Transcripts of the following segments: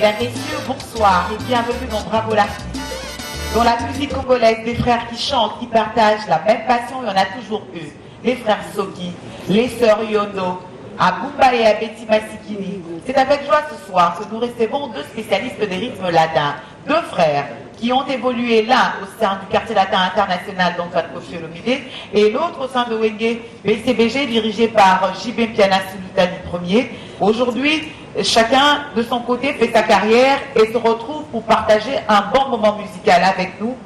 Mesdames, Messieurs, bonsoir et bienvenue dans Bravo l'artiste. Dans la musique congolaise, des frères qui chantent, qui partagent la même passion, il y en a toujours eu. Les frères Soki, les sœurs Yondo, Abumba et Abeti Masikini. C'est avec joie ce soir que nous recevons deux spécialistes des rythmes latins, deux frères qui ont évolué l'un au sein du quartier latin international d'Antoine Kofi-Olomide et l'autre au sein de Wenge BCBG dirigé par J.B. Mpiana Sulutani Ier. Aujourd'hui, chacun de son côté fait sa carrière et se retrouve pour partager un bon moment musical avec nous.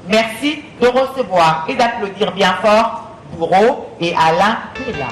Merci de recevoir et d'applaudir bien fort Bourreau et Alain Pella.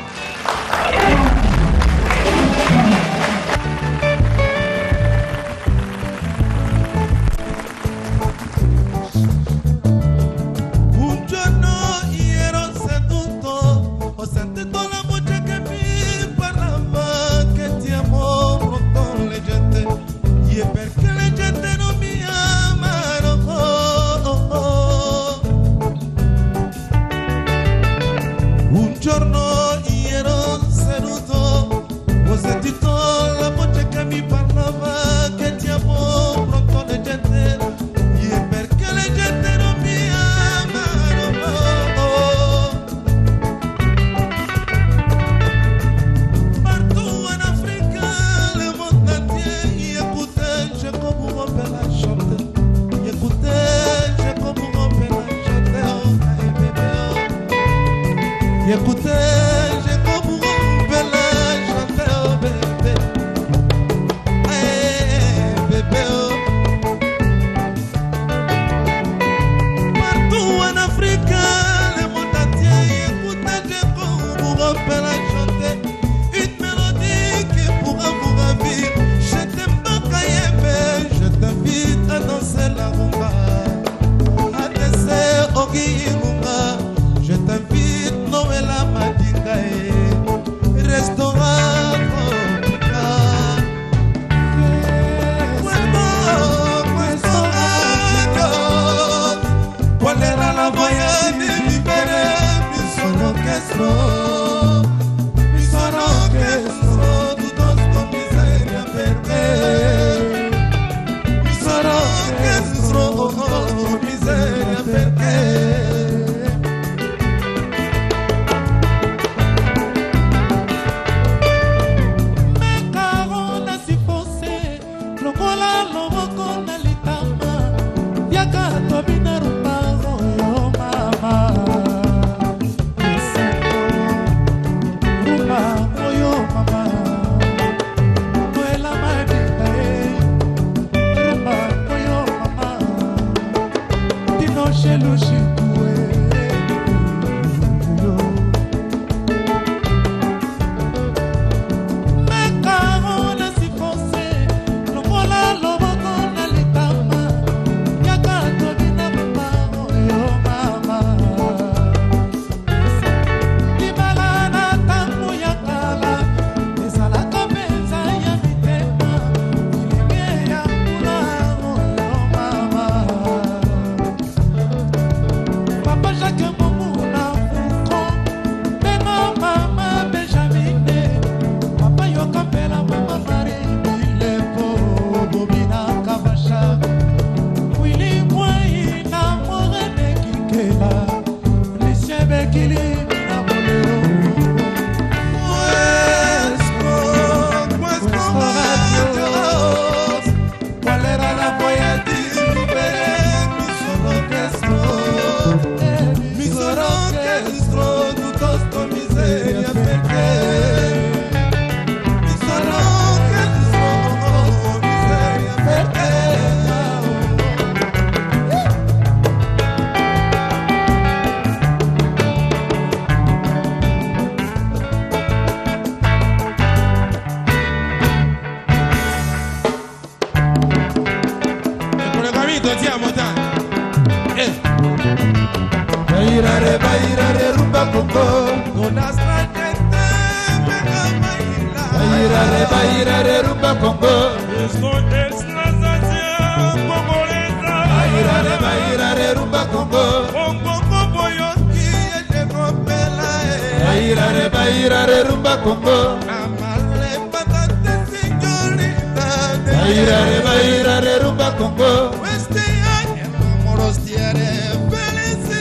Bairare rumba Congo.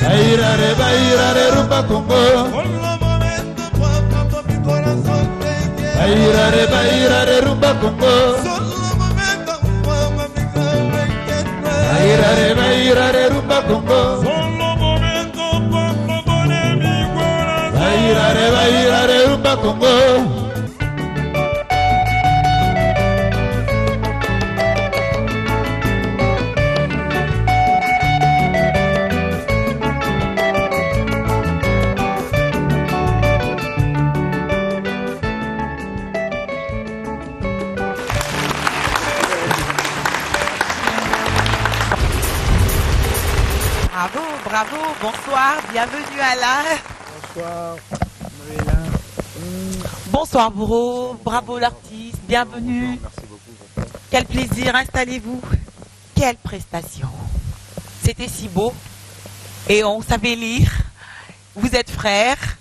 Bairare rumba Congo. Bairare rumba Congo. Bairare rumba Congo. Bairare rumba Congo. Bravo, bravo, bonsoir, bienvenue Alain. Bonsoir, Noëlla. Bonsoir Bourreau, bravo l'artiste, bienvenue. Merci beaucoup. Quel plaisir, installez-vous. Quelle prestation. C'était si beau et on savait lire. Vous êtes frères,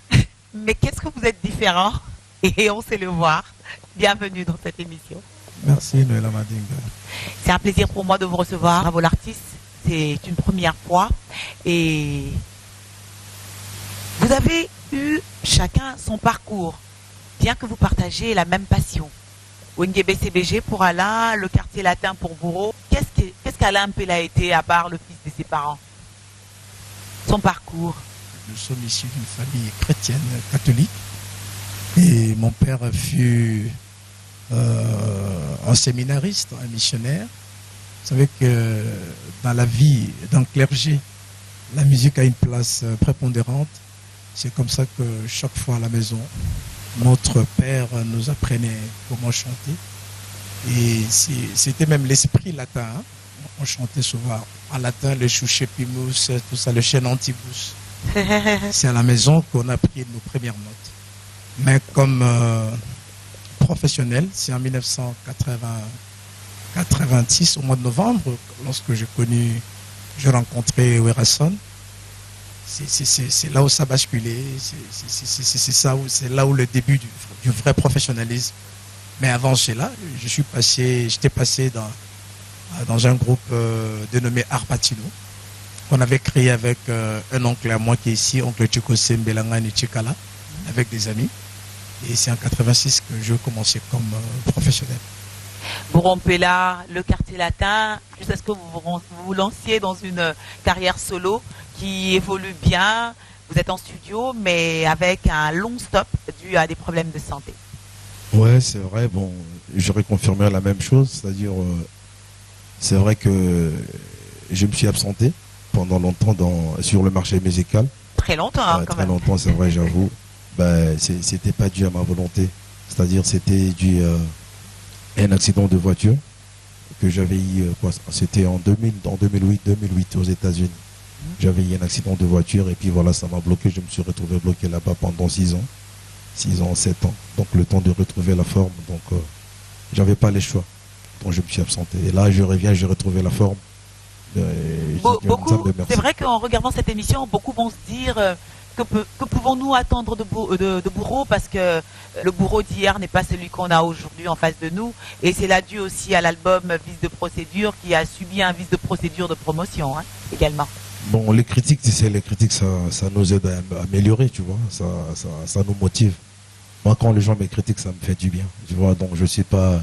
mais qu'est-ce que vous êtes différents et on sait le voir. Bienvenue dans cette émission. Merci Noëlla Madinga. C'est un plaisir pour moi de vous recevoir. Bravo l'artiste, c'est une première fois et vous avez eu chacun son parcours, bien que vous partagez la même passion. Wengebe CBG pour Alain, le quartier latin pour Bourreau. Qu'est-ce qu'Alain Mpela a été à part le fils de ses parents? Son parcours. Nous sommes issus d'une famille chrétienne catholique et mon père fut un séminariste, un missionnaire. Vous savez que dans la vie d'un clergé, la musique a une place prépondérante. C'est comme ça que chaque fois à la maison, notre père nous apprenait comment chanter. Et c'était même l'esprit latin. Hein. On chantait souvent en latin le chouché pimus, tout ça, le chêne antibus. C'est à la maison qu'on a appris nos premières notes. Mais comme professionnel, c'est en 1986, au mois de novembre, lorsque j'ai rencontré Werason. C'est là où ça a basculé, c'est là où le début du vrai professionnalisme. Mais avant cela, j'étais passé dans un groupe dénommé Arpatino, qu'on avait créé avec un oncle à moi qui est ici, oncle Chikose Mbelangani Chikala, avec des amis. Et c'est en 86 que je commençais comme professionnel. Bourreau Mpela, le quartier latin, jusqu'à ce que vous lanciez dans une carrière solo qui évolue bien. Vous êtes en studio, mais avec un long stop dû à des problèmes de santé. Ouais, c'est vrai. Bon, j'aurais confirmé la même chose. C'est-à-dire, c'est vrai que je me suis absenté pendant longtemps sur le marché musical. Très longtemps, quand très même. Longtemps, c'est vrai, j'avoue. Ben, c'était pas dû à ma volonté. C'est-à-dire, c'était dû à un accident de voiture que j'avais eu, c'était en 2008 aux États-Unis. J'avais eu un accident de voiture et puis voilà, ça m'a bloqué. Je me suis retrouvé bloqué là-bas pendant 6 ans, 7 ans. Donc le temps de retrouver la forme, donc j'avais pas les choix. Donc je me suis absenté. Et là, je reviens, j'ai retrouvé la forme. C'est vrai qu'en regardant cette émission, beaucoup vont se dire que pouvons-nous attendre de Bourreau, parce que le Bourreau d'hier n'est pas celui qu'on a aujourd'hui en face de nous. Et c'est là dû aussi à l'album Vice de procédure qui a subi un vice de procédure de promotion également. Bon, les critiques, ça nous aide à améliorer, tu vois. Ça nous motive. Moi, quand les gens me critiquent, ça me fait du bien. Tu vois, donc je sais pas...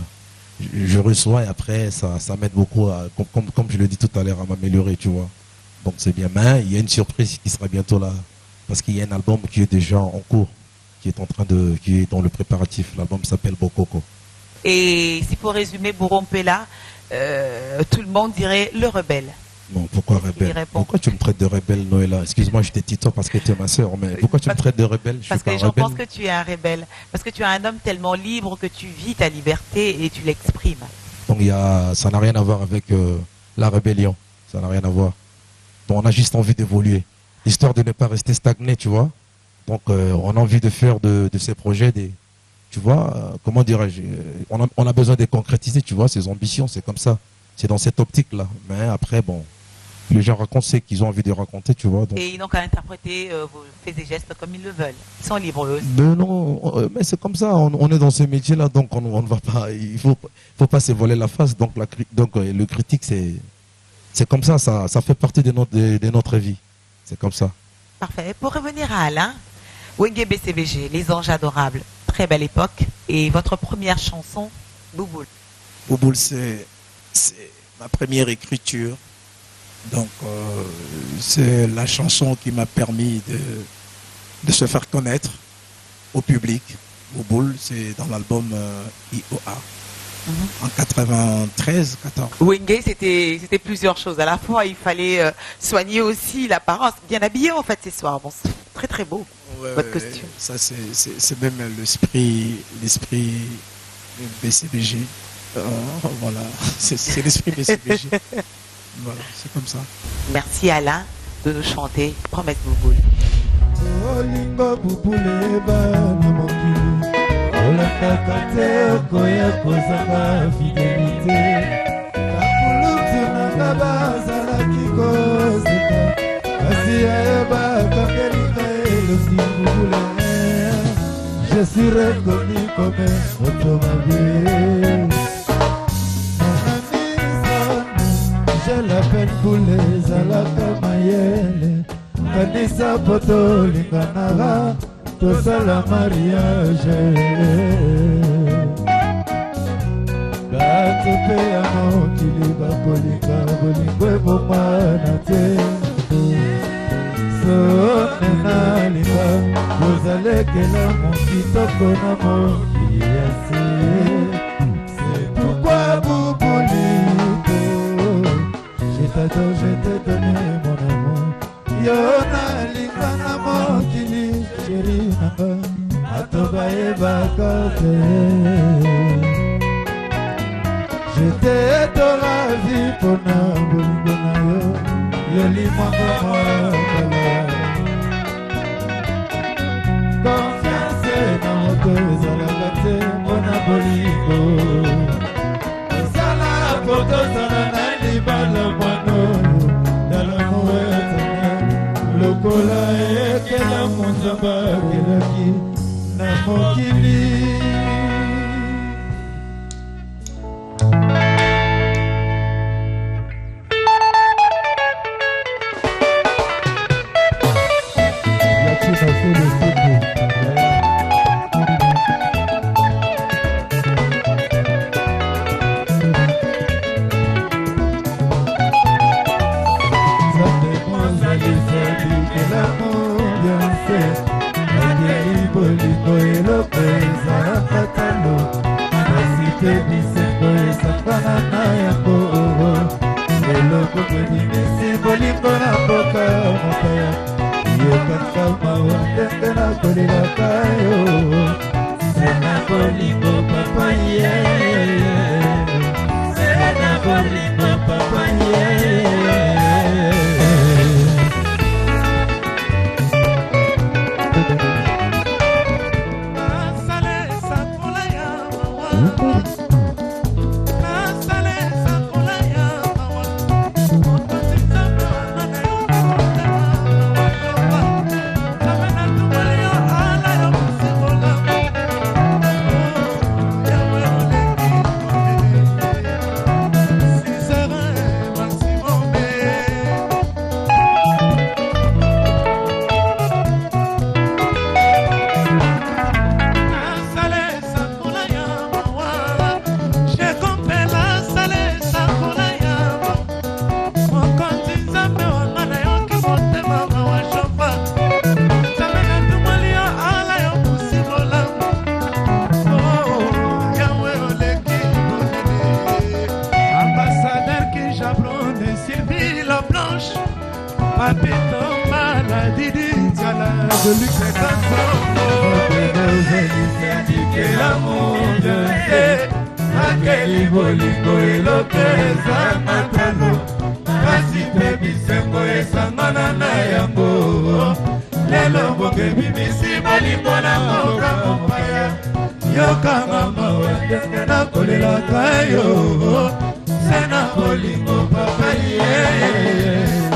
Je reçois et après, ça m'aide beaucoup, comme je le dis tout à l'heure, à m'améliorer, tu vois. Donc c'est bien. Mais il y a une surprise qui sera bientôt là. Parce qu'il y a un album qui est déjà en cours, qui est dans le préparatif. L'album s'appelle Bokoko. Et s'il faut résumer Bourreau Mpela, tout le monde dirait le rebelle. Bon, pourquoi rebelle? Pourquoi tu me traites de rebelle, Noëlla? Excuse-moi, je t'ai dit toi parce que tu es ma soeur, mais pourquoi tu me traites de rebelle? Parce que les gens pensent que tu es un rebelle. Parce que tu es un homme tellement libre que tu vis ta liberté et tu l'exprimes. Donc ça n'a rien à voir avec la rébellion. Ça n'a rien à voir. Donc on a juste envie d'évoluer. Histoire de ne pas rester stagné, tu vois. Donc on a envie de faire de ces projets tu vois, comment dirais-je, on a besoin de concrétiser, tu vois, ces ambitions, c'est comme ça. C'est dans cette optique-là. Mais après, bon, les gens racontent ce qu'ils ont envie de raconter, tu vois. Donc, Et ils n'ont qu'à interpréter vos faits et gestes comme ils le veulent. Ils sont libres eux aussi. non, mais c'est comme ça, on est dans ce métier-là, donc on ne va pas, il faut pas se voiler la face. Donc, le critique, c'est comme ça, ça fait partie de notre vie. C'est comme ça. Parfait. Pour revenir à Alain, Wenge BCBG, Les Anges Adorables, très belle époque. Et votre première chanson, Bouboule. Bouboule, c'est ma première écriture. Donc, c'est la chanson qui m'a permis de se faire connaître au public. Bouboule, c'est dans l'album IOA. En 93, 14. Wenge, c'était plusieurs choses. À la fois, il fallait soigner aussi l'apparence. Bien habillé, en fait, ces soirs. Bon, c'est très, très beau, votre costume. Ça, c'est même l'esprit BCBG. Voilà, c'est l'esprit BCBG. Voilà, c'est comme ça. Merci Alain de nous chanter Promesse Bouboule. Olingo bubule bana mokili olakaka te okoya kozanga fidelité bakulutu nanga bazalaki kozeka kasi ayebaka kelinga elongi bubule. Je suis reconnu comme moto mabe. Je l'appelle Boule ezalaka mayele kanisa poto linganaka tosala mariage. Bato mpe ya mokili bakolinga bolingo ebomwana te. Sone nalinga kozalekela mokitoko na mokili ya se. C'est pourquoi Bouboulito je t'adore, je t'ai donné mon amour. Yona lingana mokili chéri nanga atoba ebaka te. Je t'ai dans la vie pona bolingo na yo yolimwango mwakala. Confiance na moto ezalaka te mpona bolingo. Ezala poto zala na libala mwana dalamour éternel lokola ekela monzamba akelaki na mokili. Sena bolingo papa yeah.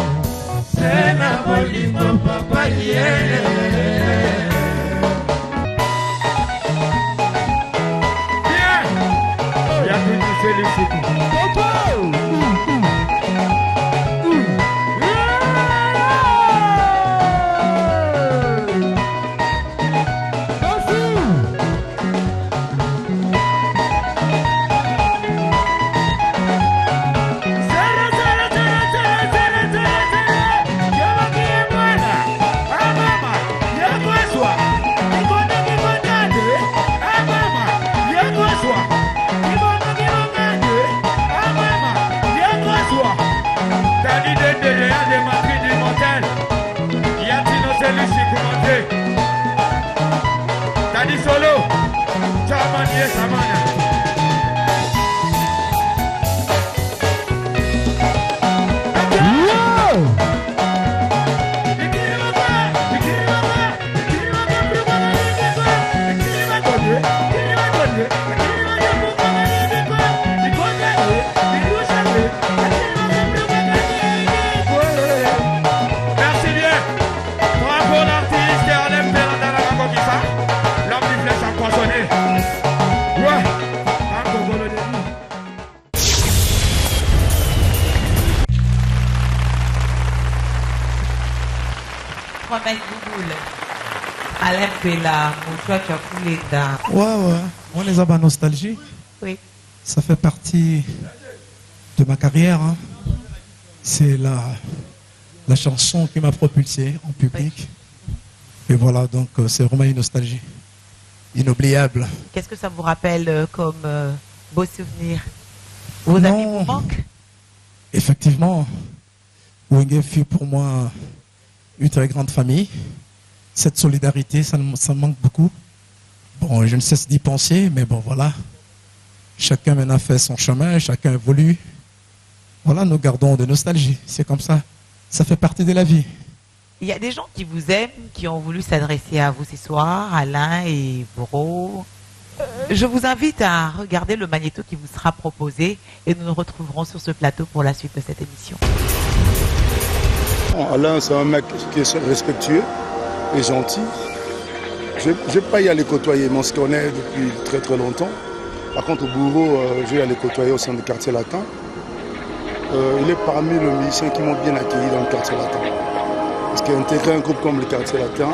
na bolingo papa ye. Alain Pella, mon choix tu as coulé dans... Ouais, on les a ma nostalgie. Oui. Ça fait partie de ma carrière. Hein. C'est la chanson qui m'a propulsé en public. Oui. Et voilà, donc c'est vraiment une nostalgie inoubliable. Qu'est-ce que ça vous rappelle comme beau souvenir? Vos amis vous manquent? Effectivement, Wenge fut pour moi une très grande famille. Cette solidarité, ça me manque beaucoup. Bon, je ne cesse d'y penser, mais bon, voilà. Chacun maintenant fait son chemin, chacun évolue. Voilà, nous gardons de nostalgie. C'est comme ça. Ça fait partie de la vie. Il y a des gens qui vous aiment, qui ont voulu s'adresser à vous ce soir, Alain et Boro. Je vous invite à regarder le magnéto qui vous sera proposé et nous nous retrouverons sur ce plateau pour la suite de cette émission. Alain, c'est un mec qui est respectueux et gentil. Je n'ai pas y aller côtoyer, mais on se connaît depuis très très longtemps. Par contre, au Bourreau, je vais aller côtoyer au sein du quartier latin. Il est parmi les musiciens qui m'ont bien accueilli dans le quartier latin. Parce qu'intégrer un groupe comme le quartier latin,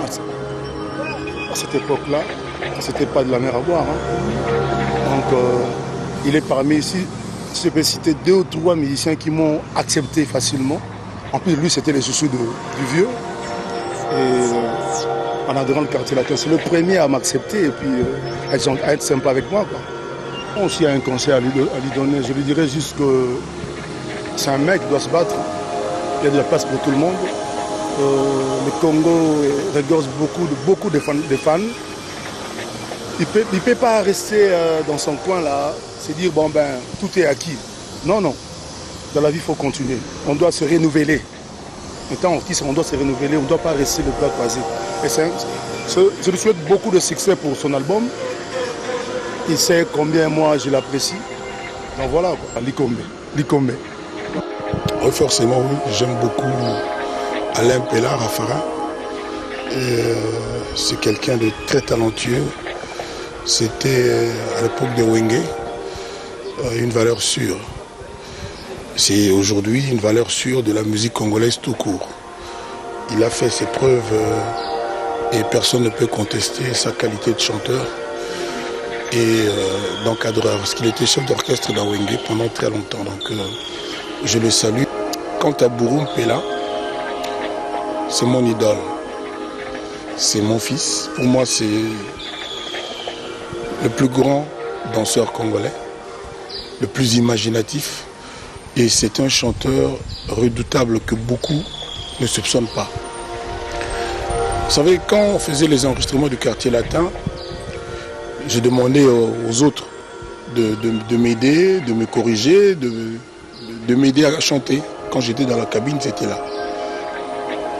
à cette époque-là, c'était pas de la mer à boire. Hein. Donc, il est parmi ici. Je peux citer 2 ou 3 musiciens qui m'ont accepté facilement. En plus, lui, c'était les chouchous du vieux. Et en adorant le quartier latin, c'est le premier à m'accepter et puis à être sympa avec moi. Quoi. S'il y a un conseil à lui donner, je lui dirais juste que c'est un mec qui doit se battre. Il y a de la place pour tout le monde. Le Congo regorge beaucoup de fans. Il ne peut pas rester dans son coin là, se dire bon ben tout est acquis. Non. Dans la vie, il faut continuer. On doit se renouveler. Étant artiste, on doit se renouveler, on ne doit pas rester le bras croisé. Je lui souhaite beaucoup de succès pour son album. Il sait combien moi je l'apprécie. Donc voilà, quoi. Likombe. Oui, forcément, oui. J'aime beaucoup Alain Pella, Rafara. C'est quelqu'un de très talentueux. C'était à l'époque de Wenge une valeur sûre. C'est aujourd'hui une valeur sûre de la musique congolaise tout court. Il a fait ses preuves et personne ne peut contester sa qualité de chanteur et d'encadreur, parce qu'il était chef d'orchestre dans Wenge pendant très longtemps. Donc je le salue. Quant à Bouroum Pella, c'est mon idole. C'est mon fils. Pour moi, c'est le plus grand danseur congolais, le plus imaginatif. Et c'est un chanteur redoutable que beaucoup ne soupçonnent pas. Vous savez, quand on faisait les enregistrements du quartier latin, je demandais aux autres de m'aider, de me corriger, de m'aider à chanter. Quand j'étais dans la cabine, c'était là.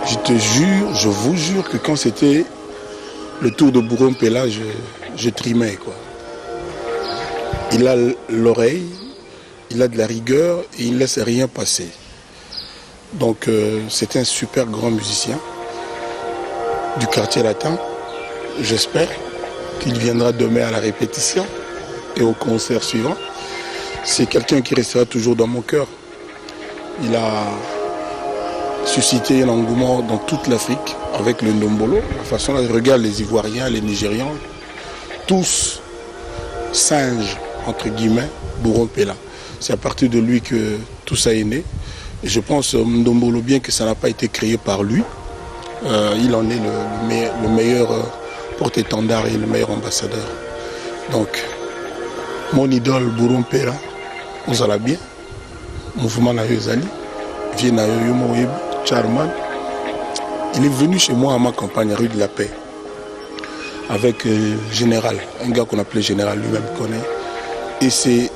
Je vous jure que quand c'était le tour de Bouroum Pella, je trimais, quoi. Il a l'oreille, il a de la rigueur et il ne laisse rien passer. Donc c'est un super grand musicien du quartier latin. J'espère qu'il viendra demain à la répétition et au concert suivant. C'est quelqu'un qui restera toujours dans mon cœur. Il a suscité un engouement dans toute l'Afrique avec le ndombolo. La façon dont je regarde les Ivoiriens, les Nigérians, tous singes, entre guillemets, Bourron Pela. C'est à partir de lui que tout ça est né. Et je pense, ndombolo, bien que ça n'a pas été créé par lui, il en est le meilleur porte-étendard et le meilleur ambassadeur. Donc, mon idole Bourron Pela, on s'en a bien. Mouvement Nayo Zali, Vieux Nayo Yomoyeb, Charman. Il est venu chez moi à ma campagne, rue de la Paix, avec Général, un gars qu'on appelait Général, lui-même connaît. Et c'est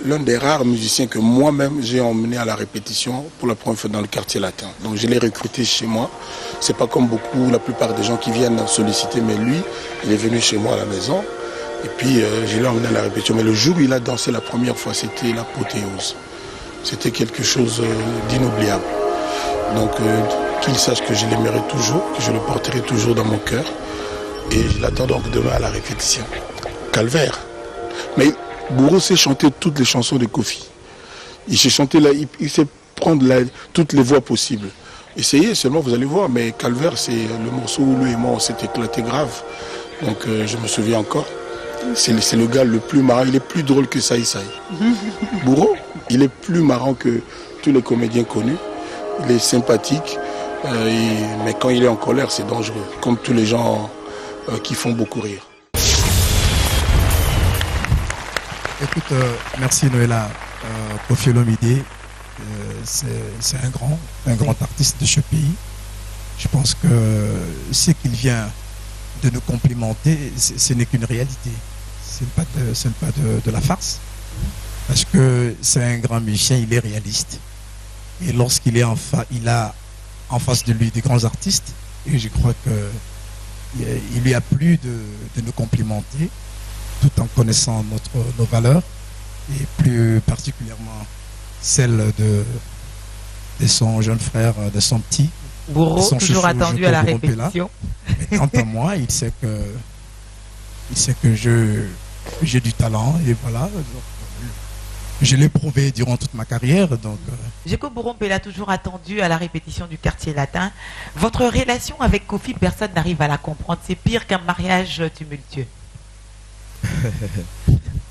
l'un des rares musiciens que moi-même j'ai emmené à la répétition pour la première fois dans le quartier latin. Donc je l'ai recruté chez moi. C'est pas comme beaucoup, la plupart des gens qui viennent solliciter, mais lui, il est venu chez moi à la maison. Et puis je l'ai emmené à la répétition. Mais le jour où il a dansé la première fois, c'était l'apothéose. C'était quelque chose d'inoubliable. Donc qu'il sache que je l'aimerai toujours, que je le porterai toujours dans mon cœur. Et je l'attends donc demain à la répétition. Calvaire. Mais Bourreau sait chanter toutes les chansons de Kofi. Il sait chanter là, il sait prendre toutes les voix possibles. Essayez seulement, vous allez voir. Mais Calvaire, c'est le morceau où lui et moi on s'est éclaté grave. Donc je me souviens encore. C'est le gars le plus marrant. Il est plus drôle que Saï Saï. Bourreau, il est plus marrant que tous les comédiens connus. Il est sympathique. Mais quand il est en colère, c'est dangereux. Comme tous les gens qui font beaucoup rire. Écoute, merci Noëlla. Koffi Olomide, c'est un grand artiste de ce pays. Je pense que ce qu'il vient de nous complimenter, ce n'est qu'une réalité. Ce n'est pas de la farce. Parce que c'est un grand musicien, il est réaliste. Et lorsqu'il est il a en face de lui des grands artistes, et je crois qu'il lui a plu de nous complimenter, tout en connaissant nos valeurs, et plus particulièrement celle de son jeune frère, de son petit. Bourreau, toujours attendu à la répétition. Mais quant à moi, il sait que j'ai du talent, et voilà. Donc, je l'ai prouvé durant toute ma carrière. Jacob Bourron Pela, toujours attendu à la répétition du quartier latin. Votre relation avec Kofi, personne n'arrive à la comprendre. C'est pire qu'un mariage tumultueux.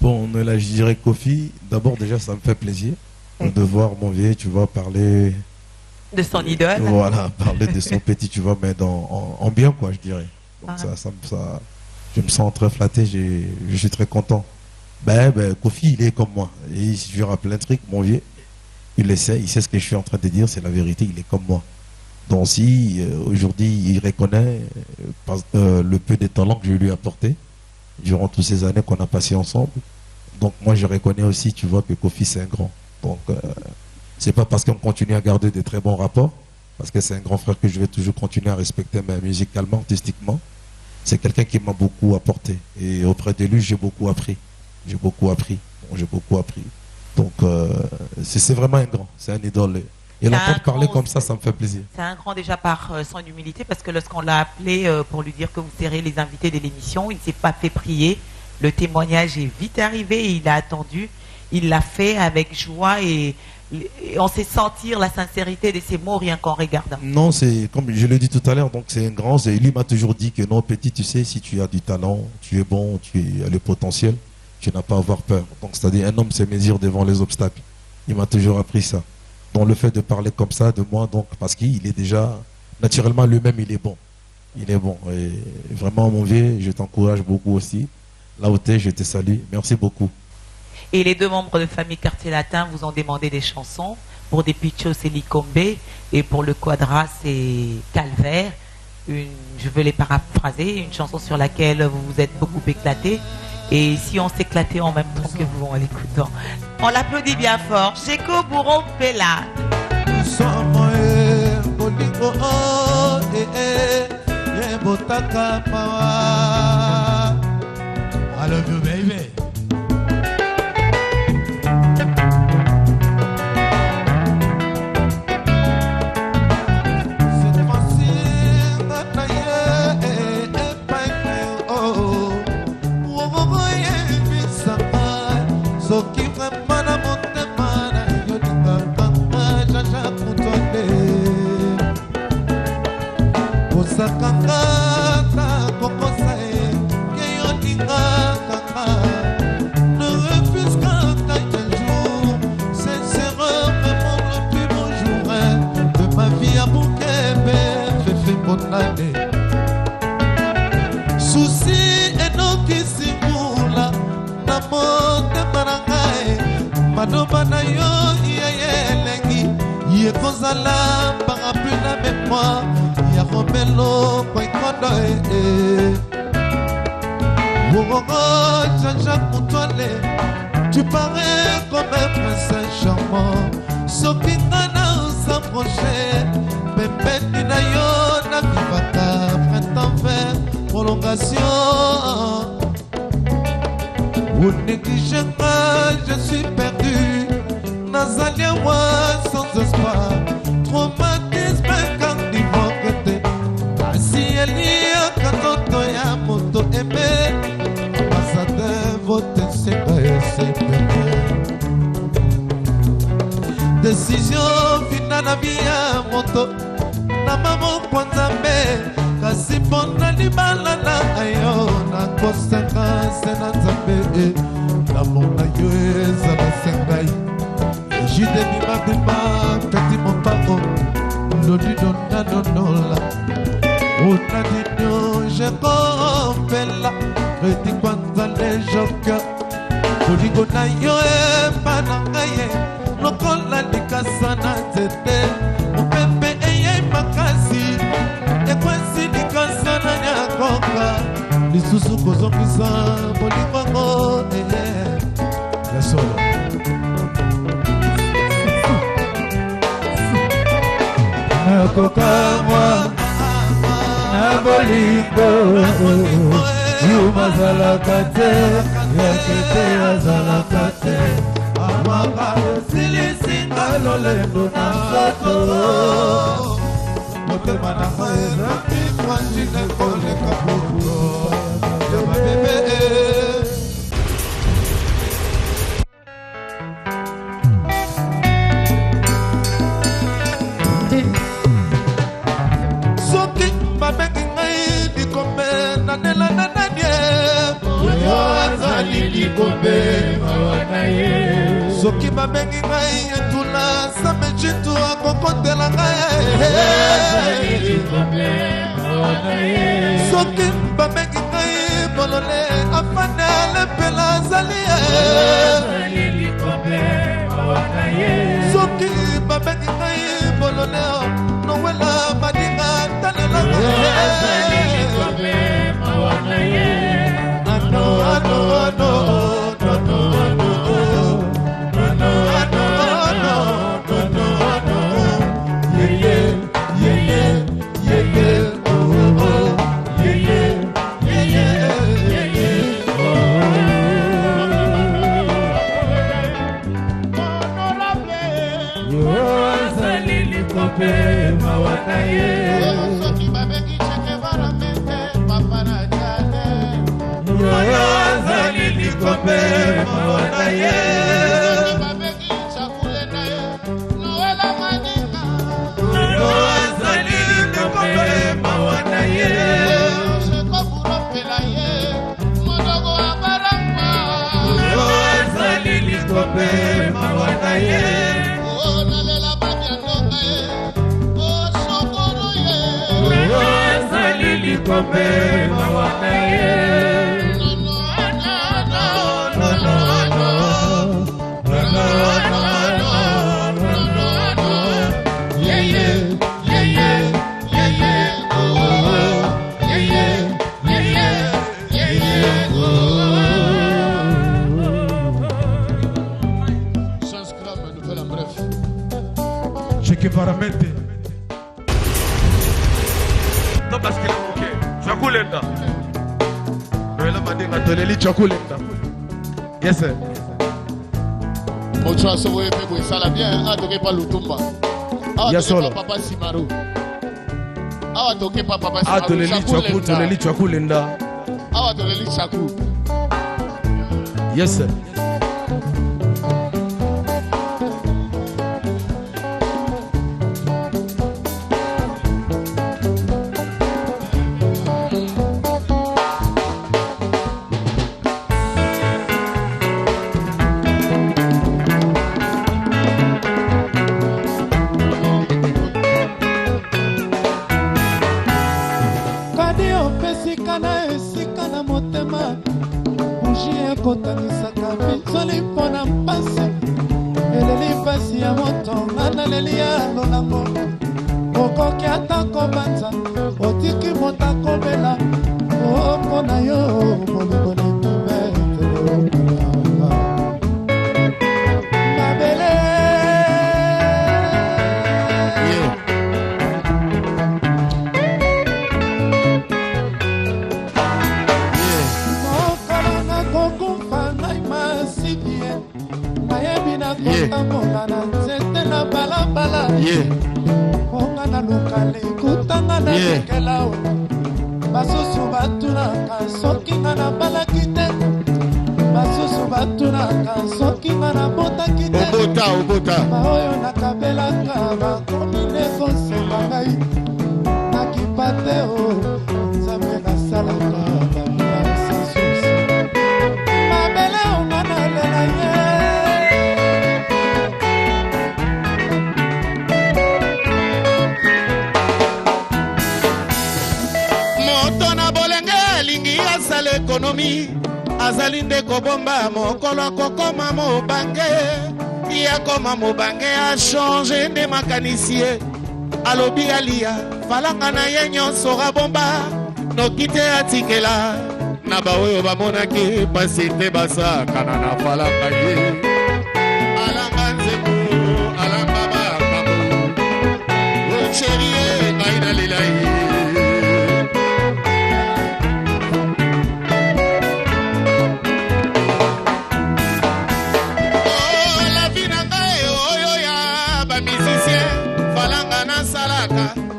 Bon, là, je dirais Kofi, d'abord déjà ça me fait plaisir de voir mon vieux, tu vois, parler de son idole. Voilà, parler de son petit, tu vois, mais en bien, quoi, je dirais. Donc ça, je me sens très flatté, je suis très content. Ben, Kofi, il est comme moi. Et si je lui rappelle un truc, mon vieux, il sait ce que je suis en train de dire, c'est la vérité, il est comme moi. Donc si aujourd'hui il reconnaît le peu de talent que je lui ai apporté durant toutes ces années qu'on a passées ensemble, donc moi je reconnais aussi, tu vois, que Kofi c'est un grand. Donc c'est pas parce qu'on continue à garder de très bons rapports, parce que c'est un grand frère que je vais toujours continuer à respecter, mais musicalement, artistiquement, c'est quelqu'un qui m'a beaucoup apporté. Et auprès de lui, j'ai beaucoup appris. Donc c'est vraiment un grand, c'est un idole. Et l'entendre parler comme ça me fait plaisir. C'est un grand déjà par son humilité, parce que lorsqu'on l'a appelé pour lui dire que vous serez les invités de l'émission, il ne s'est pas fait prier. Le témoignage est vite arrivé, et il a attendu. Il l'a fait avec joie et on sait sentir la sincérité de ses mots rien qu'en regardant. Non, c'est comme je l'ai dit tout à l'heure, donc c'est un grand. Lui m'a toujours dit que non, petit, tu sais, si tu as du talent, tu es bon, tu as le potentiel, tu n'as pas à avoir peur. Donc c'est-à-dire un homme se mesure devant les obstacles. Il m'a toujours appris ça. Donc le fait de parler comme ça de moi, donc parce qu'il est déjà naturellement lui-même, il est bon. Il est bon. Et vraiment, mon vieux, je t'encourage beaucoup aussi. Là où tu es, je te salue. Merci beaucoup. Et les deux membres de famille Quartier Latin vous ont demandé des chansons. Pour des Pichos, c'est Likombe. Et pour le Quadra, c'est Calvaire. Je veux les paraphraser. Une chanson sur laquelle vous vous êtes beaucoup éclaté. Et si on s'éclatait en même temps que vous en l'écoutant. On l'applaudit bien fort. Jacob Bourron Pela. I love you, baby. kosakanga ta kokosa ke yo lingaka ne refuse qu'un jour c'est erreur vraiment le plus beau jour de ma vie à Bukebe fait condamner souci enoki simula na motema na ngai maloba na yo ya elengi yekozala parapluie na mémoire ya romelo kwaikondo Jean-Jacques Moutoile tu parais comme un prince charmant soki nga na s'approcher pembeni na yo na vivaka printemps vert prolongation vous négligez pas je suis perdu nazali awa sans espoir traumatisme cardivoque asi eliaka nzoto ya moto eme ambassadeur vote seka esepeme décision finale na vie ya moto na maboko nzambe kasi mpona libala na ayo nakosaka se na nzambe namona yo ezala se ngai Jide bima bima petit mon papa Lodido nanonola Unadino je compela Reti kwanza le joka Lodigo na yo e panangaye Lokola likasa na tete Upepe eye makasi Ekwesi likasa na nyakoka Lisusu kozongisa Bolingo ya solo nakokamwa na bolingo yumazalaka te yakete azalaka te amaka osilisinga lolendo na nzoto motema nango ezaki franchine koleka bulo ya mabebe soki babengi ngai etula sambe jitu akokotela ngai soki babengi ngai bolole afane alepela azali soki babengi ngai bolole nowela badinga talela ano Varamente. Non parce qu'il est ok. Chakulenda. Noël m'a dit Antonelli Chakulenda. Yes sir. Mocho aso wewe pego isala bien atoke pa Lutumba. Yes solo. Papa Simaru. Awa toke pa Papa Simaru. Antonelli Chakulenda. Awa Antonelli Chaku. Yes sir. esika na esika na motema buji ekotanisaka bizoli mpo na mpasi eleli mpasi ya moto nga naleli ya lolango okoki ata kobanza otiki moto akobela mpo na yo bolingo na nzete na balabala onga na lokale kutanga na kelao basusu batunaka soki nga na balaki te basusu batunaka soki nga na botaki te baoyo nakabelaka bakomi nekosenga ngai nakipa te o nzambe nasalaka bamia sasusi mabele onga nalela ye ekonomi azali nde kobomba mokolo akokoma mobange yakoma mobange achange nde makanisi ye alobi alia falanga na ye nyonso abomba noki te atikela na baoyo bamonaki pasi te basakana na falanga ye alanga nzembo alanga bakambo ocherie ngai nalela ye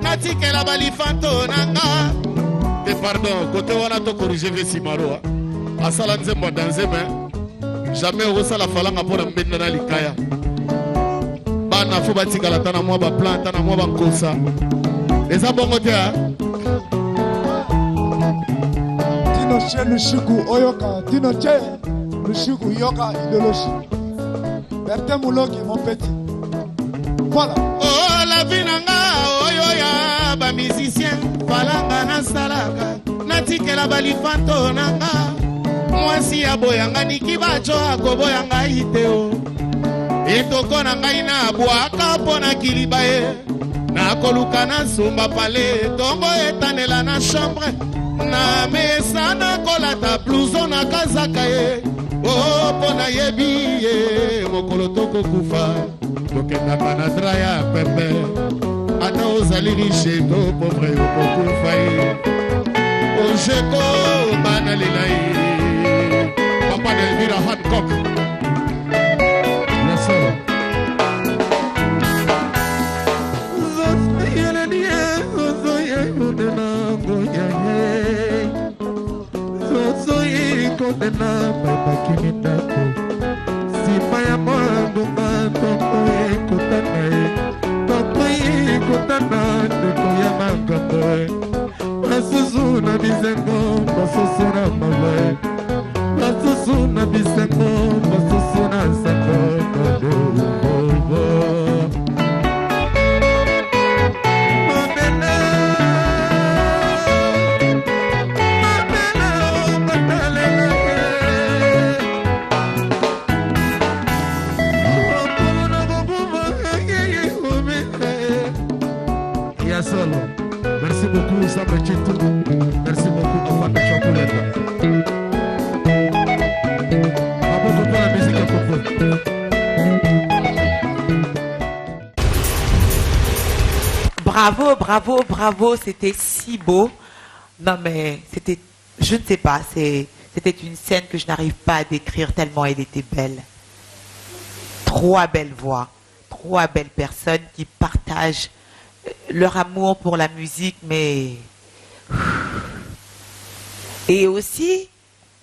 natikela balifanto nanga te pardon kote wana to corriger vesi maroa asala nzembo dans nzembe jamais okosala falanga mpona mbenda na likaya bana fo batikala ta na mwa baplan ta na mwa bankosa eza bongo te tino che lushiku oyoka tino che lushiku yoka idéologie Bertin Mouloki mon petit voilà oh la vie nanga oyoya ba musicien falanga na salaka natikela balifanto nanga mwasi aboyanga nikibacho akoboyanga iteo etoko na ngai na bwaka mpona kiliba ye nakoluka na sumba pale tongo etanela na chambre na mesa nakolata blouson na kazaka ye o mpona yebi ye mokolo tokokufa tokendaka na dra ya pepe ata ozali riche to pauvre okokufa ye ojeko bana lela ye papa delvira Hancock na babaki mindako nsima ya mwangonga toko ekotana ye toko ekotana ndeko ya makambo basusu na bisengo basusu na mabe basusu na bisengo basusu na sango kodobobo Solo. Merci beaucoup, Samba Chitou. Merci beaucoup, Afana Chocolata. Bravo pour la musique à propos. Bravo, bravo, bravo, c'était si beau. Non mais c'était, je ne sais pas, c'était une scène que je n'arrive pas à décrire tellement elle était belle. Trois belles voix, trois belles personnes qui partagent leur amour pour la musique, mais... Et aussi,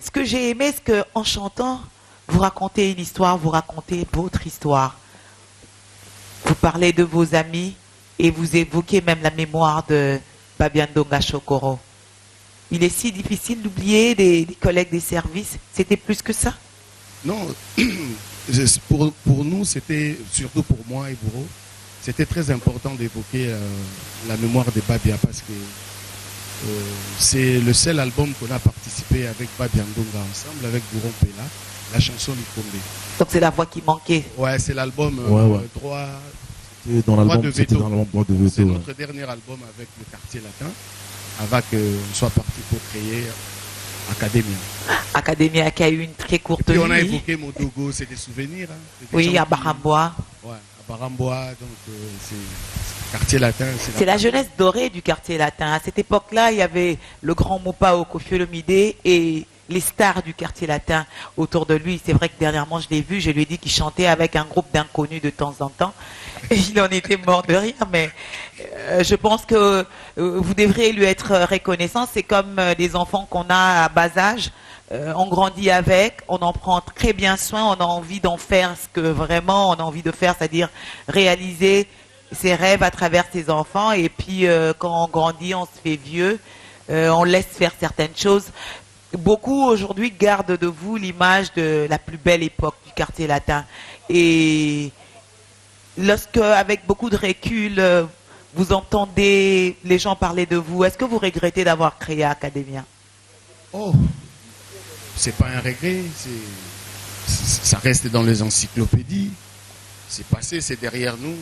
ce que j'ai aimé, c'est qu'en chantant, vous racontez une histoire, vous racontez votre histoire. Vous parlez de vos amis et vous évoquez même la mémoire de Babian Donga Chokoro. Il est si difficile d'oublier des collègues des services. C'était plus que ça? Non, pour nous, c'était, surtout pour moi et Bourreau, c'était très important d'évoquer la mémoire de Babia parce que C'est le seul album qu'on a participé avec Babi Andonga ensemble, avec Bourron Pela, la chanson Likombe. Donc c'est la voix qui manquait. Ouais, c'est l'album Droit. C'était dans l'album Droit de Veto. C'est notre dernier album avec le quartier latin, avant qu'on soit parti pour créer Academia. Academia qui a eu une très courte vie. Et puis on a évoqué Modogo, c'est des souvenirs. Hein. Oui, à Barambois. Ouais, à Barambois, donc c'est quartier latin. C'est la jeunesse dorée du quartier latin. À cette époque-là, il y avait le grand Mopa Koffi Olomide et les stars du quartier latin autour de lui. C'est vrai que dernièrement, je l'ai vu, je lui ai dit qu'il chantait avec un groupe d'inconnus de temps en temps. Et il en était mort de rire, mais je pense que vous devriez lui être reconnaissant. C'est comme des enfants qu'on a à bas âge. On grandit avec, on en prend très bien soin, on a envie d'en faire ce que vraiment on a envie de faire, c'est-à-dire réaliser ses rêves à travers ses enfants. Et puis quand on grandit, on se fait vieux, on laisse faire certaines choses. Beaucoup aujourd'hui gardent de vous l'image de la plus belle époque du quartier latin. Et lorsque, avec beaucoup de recul, vous entendez les gens parler de vous, est-ce que vous regrettez d'avoir créé Academia? Oh, c'est pas un regret, ça reste dans les encyclopédies. C'est passé, c'est derrière nous.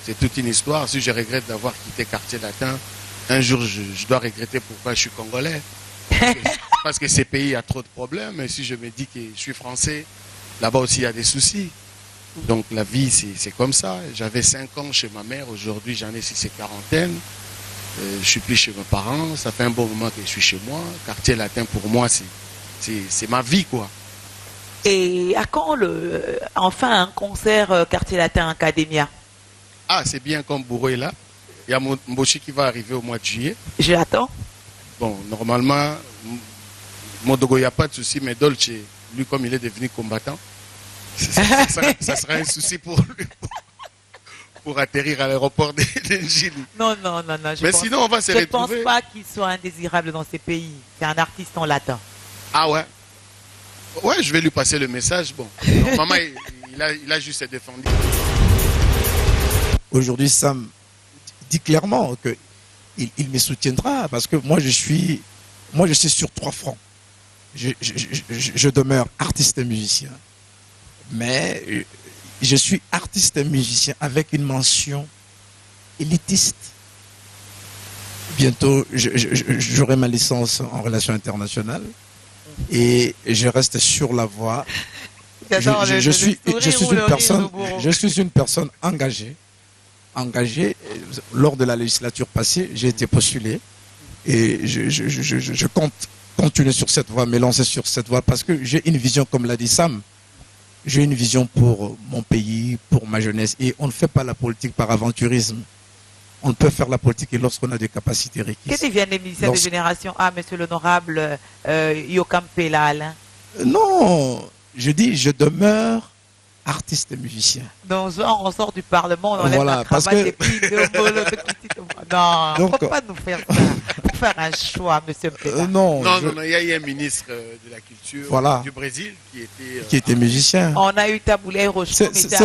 C'est toute une histoire. Si je regrette d'avoir quitté Quartier Latin, un jour je dois regretter pourquoi je suis congolais. Parce que ces pays a trop de problèmes. Et si je me dis que je suis français, là-bas aussi il y a des soucis. Donc la vie, c'est comme ça. J'avais 5 ans chez ma mère, aujourd'hui j'en ai 6 et quarantaine. Je suis plus chez mes parents, ça fait un bon moment que je suis chez moi. Quartier Latin pour moi, c'est ma vie, quoi. Et à quand enfin un concert Quartier Latin Academia? Ah, c'est bien comme Bourreau est là. Il y a Mboshi qui va arriver au mois de juillet. Je l'attends. Bon, normalement, Modogo, il n'y a pas de souci, mais Dolce, lui, comme il est devenu combattant, ça sera un souci pour lui pour atterrir à l'aéroport de Gili. Non. Mais sinon, on va se retrouver. Je ne pense pas qu'il soit indésirable dans ces pays. C'est un artiste, on l'attend. Ah ouais? Ouais, je vais lui passer le message. Bon, normalement, il a juste défendu. Aujourd'hui, Sam dit clairement qu'il me soutiendra parce que moi, je suis sur 3 fronts. Je demeure artiste et musicien, mais je suis artiste et musicien avec une mention élitiste. Bientôt, j'aurai ma licence en relations internationales et je reste sur la voie. Je suis une personne engagée. Lors de la législature passée, j'ai été postulé et je compte continuer sur cette voie, me lancer sur cette voie parce que j'ai une vision, comme l'a dit Sam, j'ai une vision pour mon pays, pour ma jeunesse, et on ne fait pas la politique par aventurisme. On ne peut faire la politique lorsqu'on a des capacités requises. Qu'est-ce qui vient des musiciens de génération A, monsieur l'honorable Yokampela Alain? Non, je dis, je demeure artiste et musicien. Donc, genre, on sort du Parlement, on enlève la cravate et puis... Non, il ne faut pas nous faire ça. Il faut faire un choix, monsieur Mpela. Non, il y a eu un ministre de la Culture du Brésil qui était musicien. On a eu Taboulay Rochefort. Ce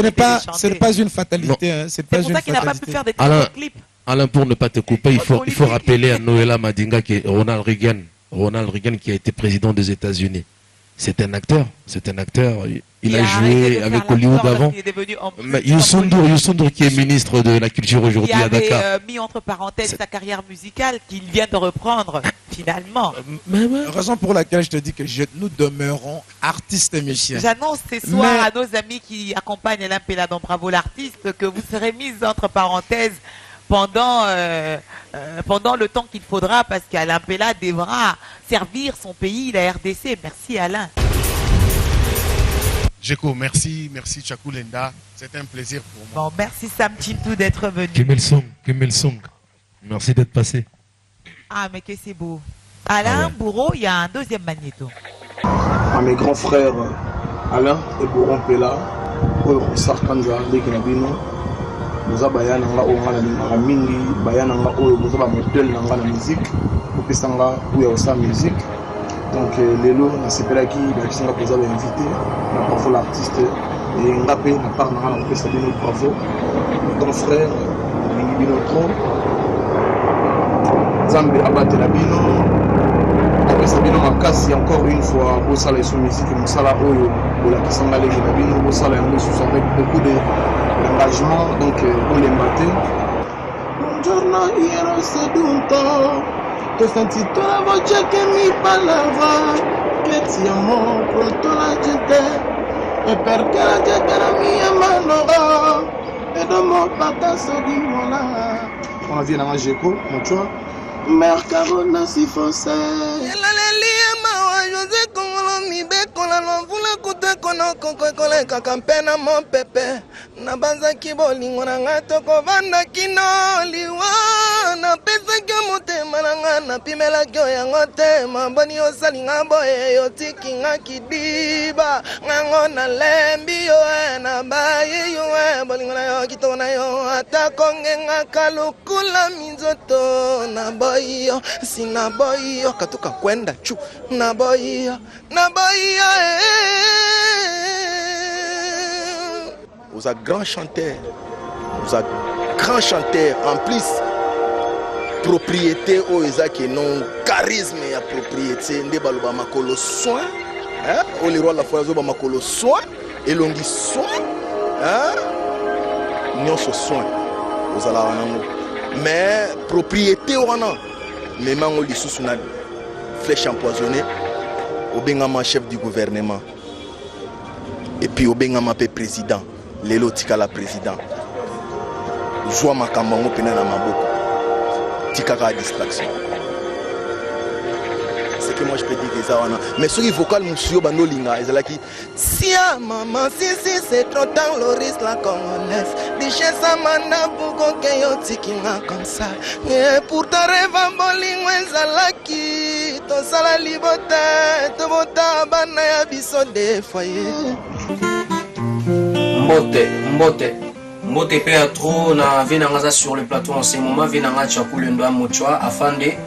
n'est pas une fatalité. Hein. C'est pour ça qu'il n'a pas pu faire des clips. Alain, pour ne pas te couper, il faut rappeler à Noëlla Madinga que Ronald Reagan qui a été président des États-Unis. C'est un acteur. Il a joué avec Hollywood avant. Youssou N'Dour qui est ministre de la Culture aujourd'hui à Dakar. Il avait mis entre parenthèses sa carrière musicale qu'il vient de reprendre finalement. Raison pour laquelle je te dis que nous demeurons artistes et musiciens. J'annonce ce soir à nos amis qui accompagnent Alain Mpela dans Bravo l'artiste que vous serez mis entre parenthèses pendant le temps qu'il faudra, parce qu'Alain Mpela devra servir son pays, la RDC. Merci Alain. Jeko, merci Tchakou Lenda. C'était un plaisir pour moi. Bon, merci Sam Chintou d'être venu. Kimel Song. Merci d'être passé. Ah, mais que c'est beau. Alain, Bourreau, il y a un deuxième magnéto. À mes grands frères Alain et Bourron Pela, Sarkanza, Lekinabino. Nous avons un mingi, nous avons un modèle dans la musique, nous avons une musique. Donc, les lots, nous avons invité, nous l'artiste, et nous avons parlé de bravo, mon frère, Mingi Binotro, nous Nzambe abatela bino apesa bino makasi encore une fois bosala iso musique mosala oyo bolakisanga lege na bino bosala yango lisusu avec beaucoup d'engagement donc bolemba te buongiorno iero seduto t'ho sentito la voce che mi parlava che ti amo pronto la gente e perché la gente la mia mano e domo patasso di mola on vient dans Jeko mon choix mercado nasi fosse la lelia mawa José Kongolo mi be kola lo vula kuta kono koko kola kakampena mon pepe na banza kibolingo na ngato ko vanda kinoliwa na pesa kyo motema na nga na pimela kyo ya ngote mamboni osali nga boye yo tiki nga kidiba ngango na lembi yo na baye yo bolingo na yo kitoko na yo ata konge nga kalukula minzoto na boyo sina boyo katuka kwenda chu na boyo Vous êtes grand chanteur, en plus propriété aux qui non charisme et propriété ndé baloba makolo soin hein au le roi la fois zo makolo soin et longi soin hein nyonso soin aux ala wanango mais propriété wana mais mango lisusu na flèche empoisonnée au bengama chef du gouvernement et puis au bengama président lelo tika la président joa makambo ngo pena na maboko tika ka distraction c'est que moi je peux dire ça wana mais sur vocal monsieur bano linga ezalaki sia maman si c'est trop tard le risque la congolaise diche sa manda pour que yo tikinga comme ça et pour ta rêve bolingo ezalaki to sala libote to bota bana ya biso de foyer Mbote pe a trop na venanga sur le plateau en ce moment venanga chakulendo mochwa afande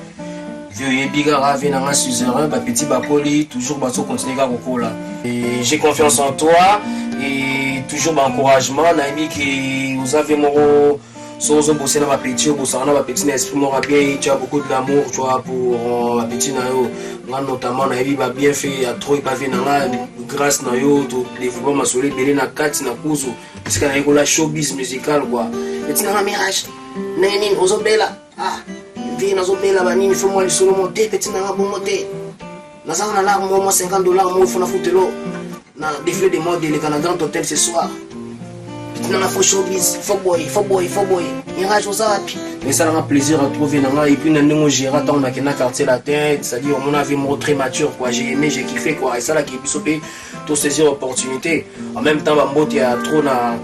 vieux bigara venanga suzerain ba petit bakoli toujours baso continuer à kokola et j'ai confiance en toi et toujours encouragement na mi que vous avez moro sozo bosser na ba petit bosser na ba petit esprit mora bien tu as beaucoup de l'amour tu vois pour ba petit na yo notamment na yebi ba bien fait a trop pas venanga grâce na yo to développement masoli belé na kati na kuzo parce que na la showbiz musical quoi petit na mirage neni ozobela ah vina ozobela ba nini faut moi le solo monter petit na bon monter na ça on a là moi $50 moi faut na foutelo na défilé de mode le Canada Grand Hôtel ce soir petit na faut showbiz faut boy mirage ozapi mais ça rend plaisir à trouver et puis nous gérer tant on a qu'un quartier latin c'est-à-dire on avait mon très mature quoi j'ai aimé j'ai kiffé quoi et ça là qui est sauté tout saisir opportunité en même temps Bambote il y a trop na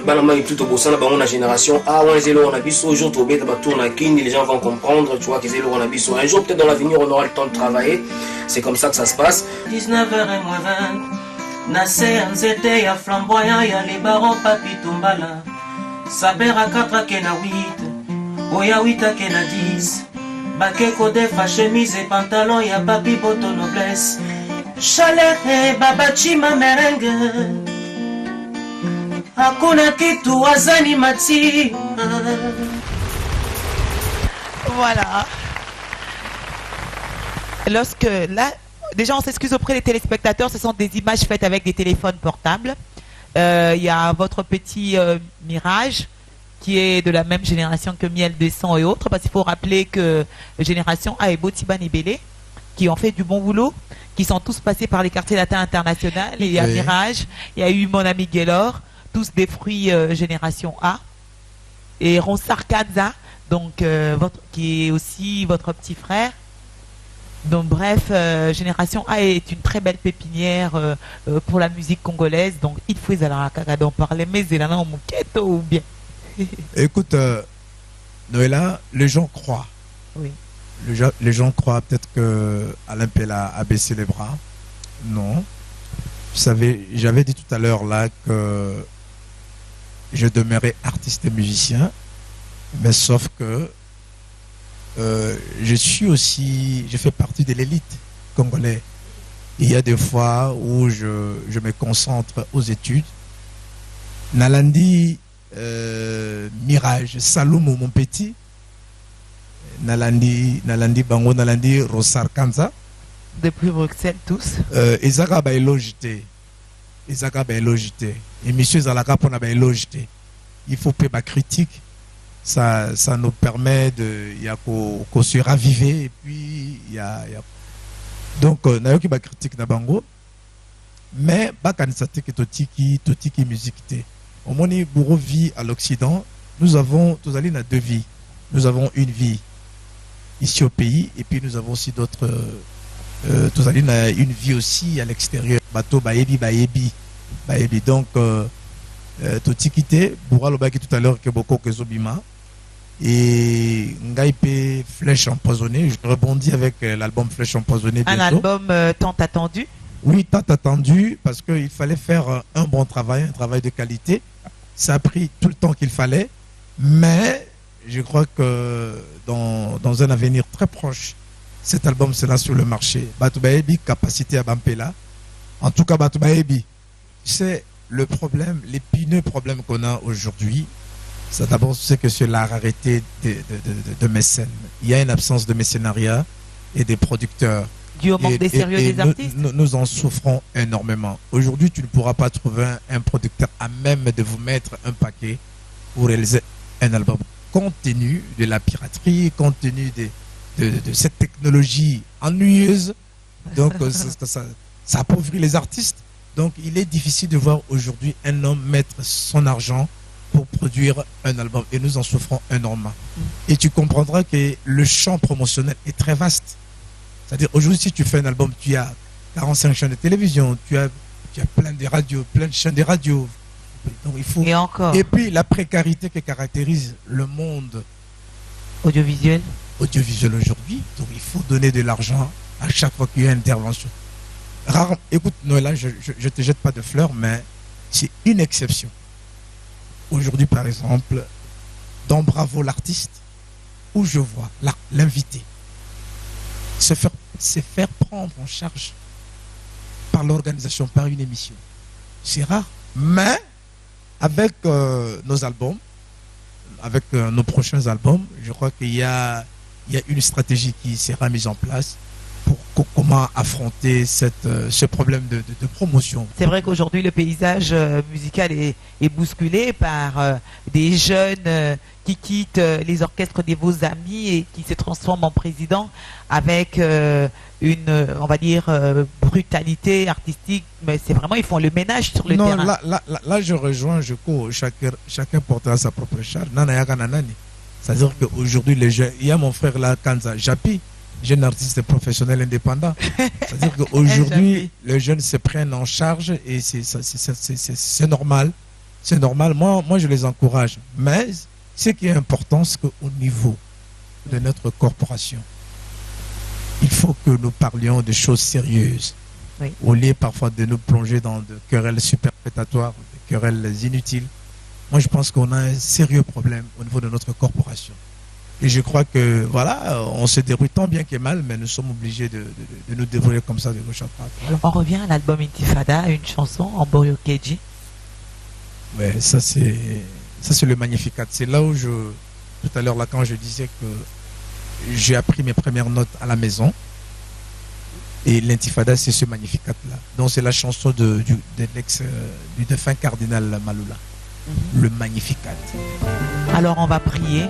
banama et tout au bossana ba on a génération A on est là on a biso aujourd'hui trop bête ba tourner kin les gens vont comprendre tu vois qu'ils est là on a biso un jour peut-être dans l'avenir on aura le temps de travailler c'est comme ça que ça se passe 19h20 Nasser nzete ya flamboyant ya les barons papi tombala saber à 4 ke na 8 oya 8 ke na 10 bakeko de fa chemise et pantalon ya papi boto noblesse chaleur et babachi ma merengue hakuna kitu azani mati. Voilà. Lorsque là, déjà on s'excuse auprès des téléspectateurs, ce sont des images faites avec des téléphones portables. Il y a votre petit Mirage qui est de la même génération que Miel de Sang et autres, parce qu'il faut rappeler que Génération A et Botiban et Bélé, qui ont fait du bon boulot, qui sont tous passés par les quartiers latins internationaux. Il y a Mirage, il y a eu Mon Ami Gaylor, tous des fruits Génération A, et Ronsar Kanza, donc qui est aussi votre petit frère. Donc bref, Génération A est une très belle pépinière pour la musique congolaise. Donc il faut d'en parler, mais c'est là en moquette ou bien. Écoute, Noëlla, les gens croient. Oui. Les gens croient peut-être que Alain Pella a baissé les bras. Non. Vous savez, j'avais dit tout à l'heure là que je demeurais artiste et musicien, mais sauf que je fais partie de l'élite congolaise. Il y a des fois où je me concentre aux études. Nalandi, Mirage, Saloum, mon petit, Nalandi Bango, Nalandi Rosar Kanza. Depuis Bruxelles, tous. Ezaka ba elogité. Et monsieur Zalaka pour na ba elogité. Il faut pas critique. Ça nous permet de se raviver et puis donc nayoki ba critique na bango. Mais bakanisate que totiki musique te. Au moins bourreau vit à l'Occident. Nous avons tous allés na deux vies. Nous avons une vie ici au pays et puis nous avons aussi d'autres tous allés na une vie aussi à l'extérieur. Bateau baebi. Donc totiki te bourra lobaki tout à l'heure que beaucoup que zobima et Ngaipe Flèche empoisonnée. Je rebondis avec l'album Flèche empoisonnée. Un album tant attendu. Oui, tant attendu parce qu'il fallait faire un bon travail, un travail de qualité. Ça a pris tout le temps qu'il fallait, mais je crois que dans un avenir très proche, cet album sera sur le marché. Batoubaebi, capacité à Bampela. En tout cas, Batoubaebi, c'est le problème, l'épineux problème qu'on a aujourd'hui. C'est d'abord que c'est la rareté de mécènes. Il y a une absence de mécénariat et des producteurs. Dû au manque des sérieux des artistes. Nous en souffrons énormément. Aujourd'hui, tu ne pourras pas trouver un producteur à même de vous mettre un paquet pour réaliser un album. Compte tenu de la piraterie, compte tenu de cette technologie ennuyeuse, donc ça appauvrit les artistes. Donc il est difficile de voir aujourd'hui un homme mettre son argent pour produire un album. Et nous en souffrons énormément. Et tu comprendras que le champ promotionnel est très vaste. C'est-à-dire, aujourd'hui, si tu fais un album, tu as 45 chaînes de télévision, tu as plein de radios, plein de chaînes de radios. Donc, il faut... Et encore. Et puis, la précarité qui caractérise le monde audiovisuel aujourd'hui. Donc, il faut donner de l'argent à chaque fois qu'il y a une intervention. Rare, écoute, Noëlla, je ne te jette pas de fleurs, mais c'est une exception. Aujourd'hui, par exemple, dans Bravo l'artiste, où je vois l'invité se faire prendre en charge par l'organisation, par une émission. C'est rare. Mais avec nos albums, avec nos prochains albums, je crois qu'il y a une stratégie qui sera mise en place pour comment affronter ce problème de promotion. C'est vrai qu'aujourd'hui, le paysage musical est bousculé par des jeunes qui quittent les orchestres de vos amis et qui se transforment en président avec une, on va dire, brutalité artistique. Mais c'est vraiment, ils font le ménage sur le terrain. Là, je rejoins, je cours. Chacun portera sa propre charge. C'est-à-dire qu'aujourd'hui, les jeunes, il y a mon frère là, Kanza Japi, jeune artiste professionnel indépendant. C'est-à-dire qu'aujourd'hui, les jeunes se prennent en charge et c'est normal. C'est normal. Moi, je les encourage. Mais ce qui est important, c'est qu'au niveau de notre corporation, il faut que nous parlions de choses sérieuses. Oui. Au lieu parfois de nous plonger dans des querelles superfétatoires, des querelles inutiles. Moi, je pense qu'on a un sérieux problème au niveau de notre corporation. Et je crois que, voilà, on se débrouille tant bien que mal, mais nous sommes obligés de nous débrouiller comme ça de gauche à droite. Voilà. On revient à l'album Intifada, une chanson en Borio Keji. Ouais, ça c'est le Magnificat. C'est là où tout à l'heure, là, quand je disais que j'ai appris mes premières notes à la maison, et l'Intifada, c'est ce Magnificat-là. Donc c'est la chanson du défunt cardinal Maloula, le Magnificat. Alors on va prier.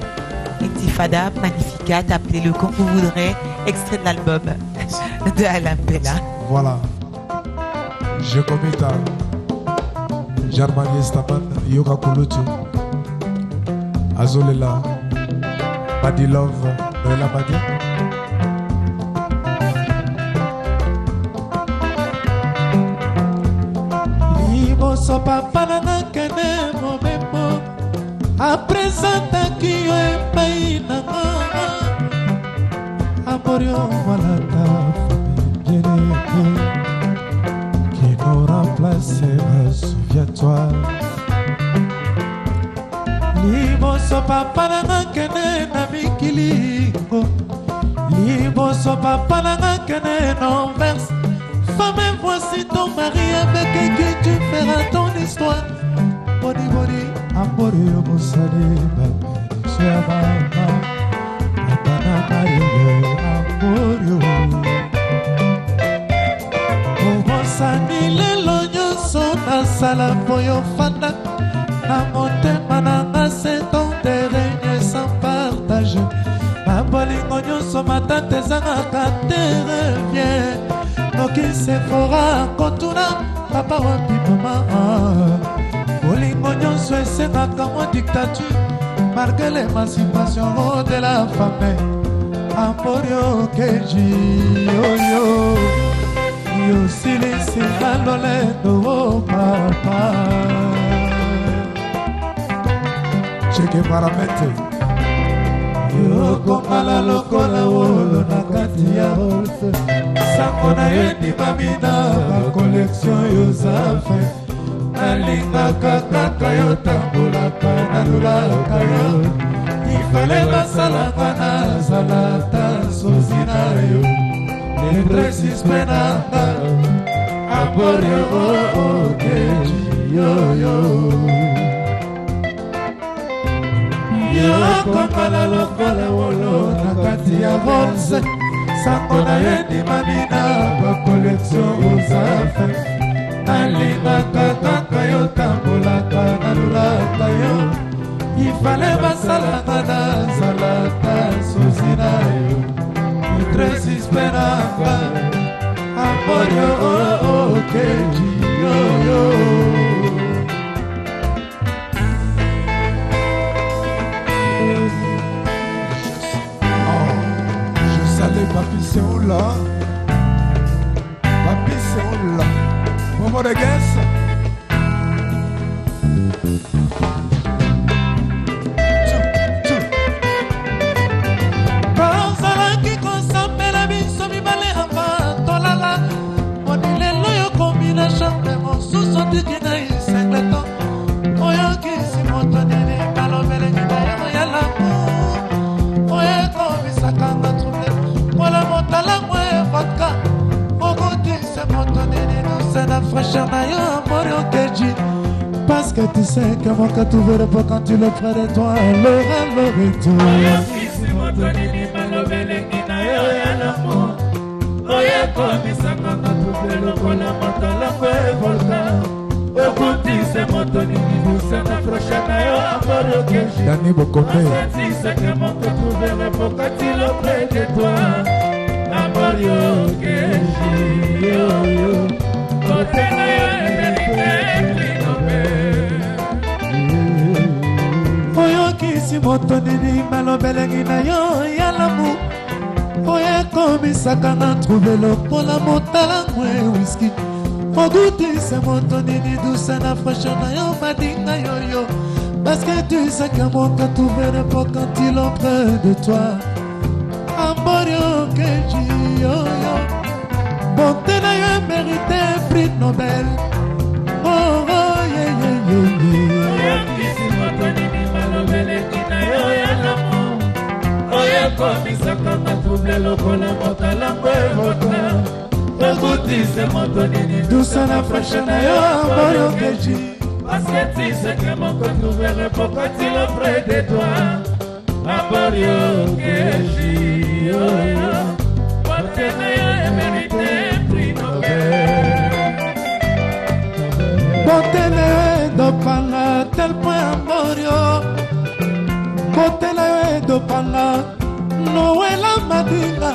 Intifada, Magnificat, appelez-le comme vous voudrez, extrait de l'album de Alain Pella. Voilà. Je commit à Germanie Stapan, Yoga Kulutu, Azolela, Badi Love, Noëlla Badi. Liboso papa nanga kene momembo. Apresentaki yo epai nanga Amorio walata famille qui nous remplacera, souviens-toi. Liboso papa nanga kene na mikili Liboso papa nanga kene na Anvers. Femme, voici ton mari avec qui tu feras ton histoire. Body, body, Amorio Mosali, Baba, Amorio omosani lelo nyonso nasala po yo fanda na motema nanga c'est ton terrain sans partage na bolingo nyonso matata ezangaka te revient noki sefora kotuna papa wapi mama bolingo nyonso esengaka mwa dictature malgré l'émancipation de la femme Amorio keji yoyo yo silisi malolendo oh papa cheke paramete yo kongala lokola wolo na kati ya holse sango na ye ndimamina bakolektio yo zafe nalingaka kaka yo tambolaka nalulaka yo ifale basalaka nazalata sozi na yo Nepresis penanga Amorio keji yoyo Yo kongala lokola wolo na kati ya bolse sango na ye ndimamina bakolektio ozafe nalingaka kaka yo tambolaka nalulaka yo ifale basalaka nazalaka sozi na yo Traces Penanga Amorio keji yoyo Je salue Papi Seoula Papi Seoula Momo de Guess fraîcheur naïo Amorio keji parce que tu sais que mon cœur t'ouvre pas quand tu le près de toi le retour Dani Bokone Amorio keji yo yo oyokisi moto nini malobelengi na yo ya lamu oyekomisaka na trouve lokola motalangwe whisky ogutise moto nini douce na fraîcheur na yo madinga yoyo parce que tu sais que mon cœur t'ouvre pas quand il est près de toi Amorio keji yoyo Bonté na yo mérité prix Nobel Oh oh yeah yeah yeah yeah Kisi motoni ni malobele kina yo ya lamo Oye komisa kama trouble lokola motala kwevota Ogutise motoni ni douce na fraîcheur na yo Amorio keji Parce que tu sais que mon cœur trouverait pourquoi tu le près de toi Amorio keji yo yo Bonté na yo mérité Botele dopanga tel point Amorio Botele dopanga Noela Madinga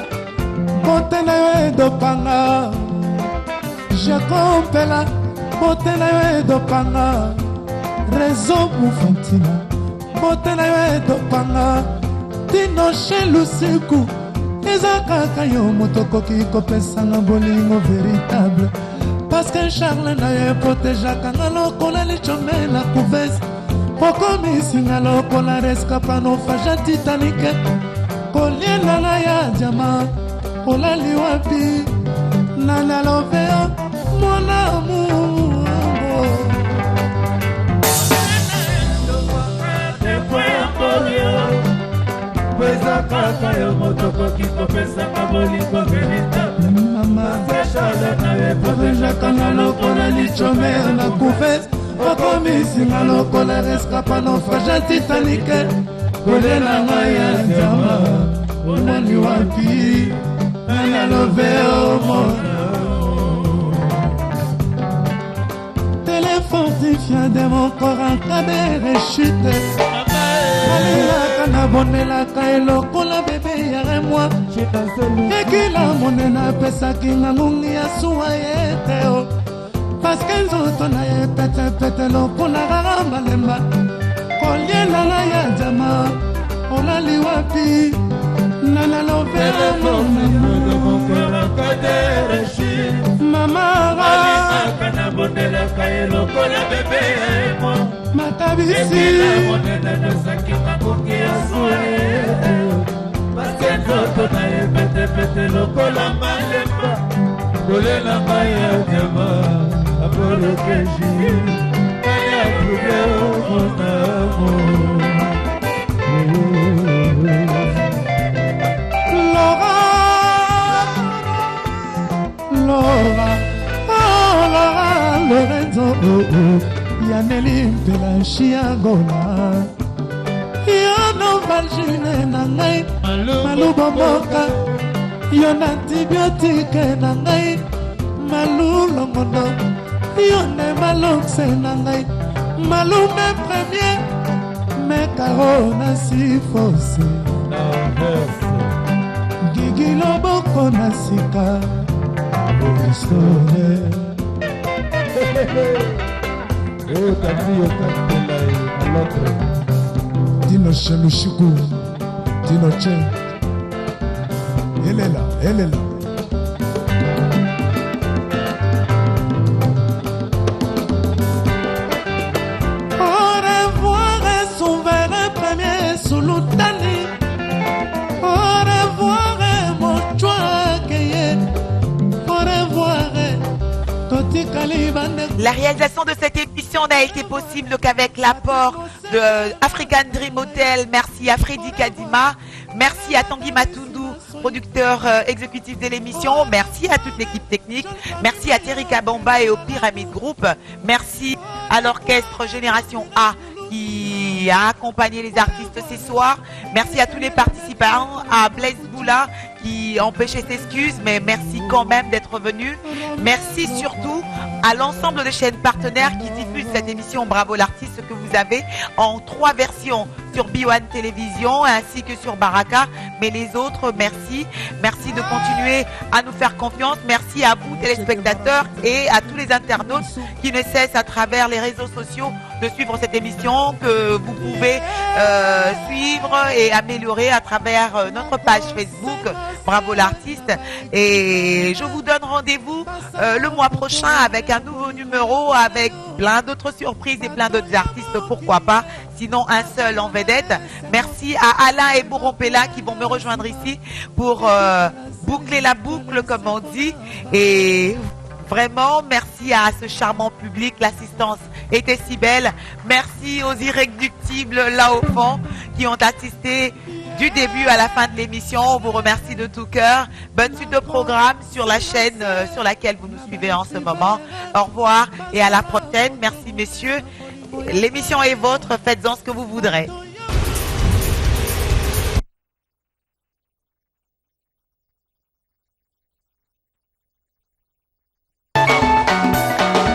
Botele dopanga Jacompela Botele dopanga Réseau Moufantina Botele dopanga Tino chez Lusiku Ezakaka yo motokoki kopesanga bolingo véritable Parce que Charles na ye protégeaka nga lokola lichome la couvese okomisinga lokola rescapa nofaja titanike koliela na ya diama olali wapi nanaloveo mon amour Pesa kaka yo motokoki kopesaka bolingo véritable Protégeaka nga lokola lichome na couvese okomisinga lokola rescapa nofaja titanike kolela nga ya diama olali wapi nalobe omona téléfortifiant de mon corps en cas de rechute alelaka nabondelaka elokola bebe yare mwa ekila monene apesaki nga ngungi ya suwa ye te o paske nzoto na ye petepete lokola kaka malemba kolielanga ya jama olali wapi nanalobela mamara matabisi kolelanga ya jama aporokeji ayakuleomonamo Laura, oh Laura, Lorenzo, Yaneli Mpela Chiagola, Yono Valgine Nangai, Malubo Moka, Yon antibiotique Nangai, Malulo Mondo, Yone Malokse Nangai, Malume Premier, Mekarona si fosse, Gigi Loboko Nasika. Dino Shelushiku, Dino Chen, Elela. Au revoir, son verre premier sous l'outani. Au revoir, mon choix. La réalisation de cette émission n'a été possible qu'avec l'apport de African Dream Hotel. Merci à Freddy Kadima. Merci à Tanguy Matundu, producteur exécutif de l'émission. Merci à toute l'équipe technique. Merci à Terry Kabamba et au Pyramid Group. Merci à l'orchestre Génération A qui a accompagné les artistes ce soir. Merci à tous les participants, à Blaise Boula qui empêchait ses excuses, mais merci quand même d'être venu. Merci surtout à l'ensemble des chaînes partenaires qui diffusent cette émission Bravo l'artiste que vous avez en 3 versions sur B1 Télévision ainsi que sur Baraka. Mais les autres, merci. Merci de continuer à nous faire confiance. Merci à vous téléspectateurs et à tous les internautes qui ne cessent à travers les réseaux sociaux de suivre cette émission que vous pouvez suivre et améliorer à travers notre page Facebook Bravo l'artiste. Et je vous donne rendez-vous le mois prochain avec un nouveau numéro avec plein d'autres surprises et plein d'autres artistes, pourquoi pas, sinon un seul en vedette. Merci à Alain et Bourrompella qui vont me rejoindre ici pour boucler la boucle comme on dit. Et vraiment, merci à ce charmant public, l'assistance était si belle. Merci aux irréductibles là au fond qui ont assisté du début à la fin de l'émission. On vous remercie de tout cœur. Bonne suite de programme sur la chaîne sur laquelle vous nous suivez en ce moment. Au revoir et à la prochaine. Merci messieurs. L'émission est vôtre. Faites-en ce que vous voudrez.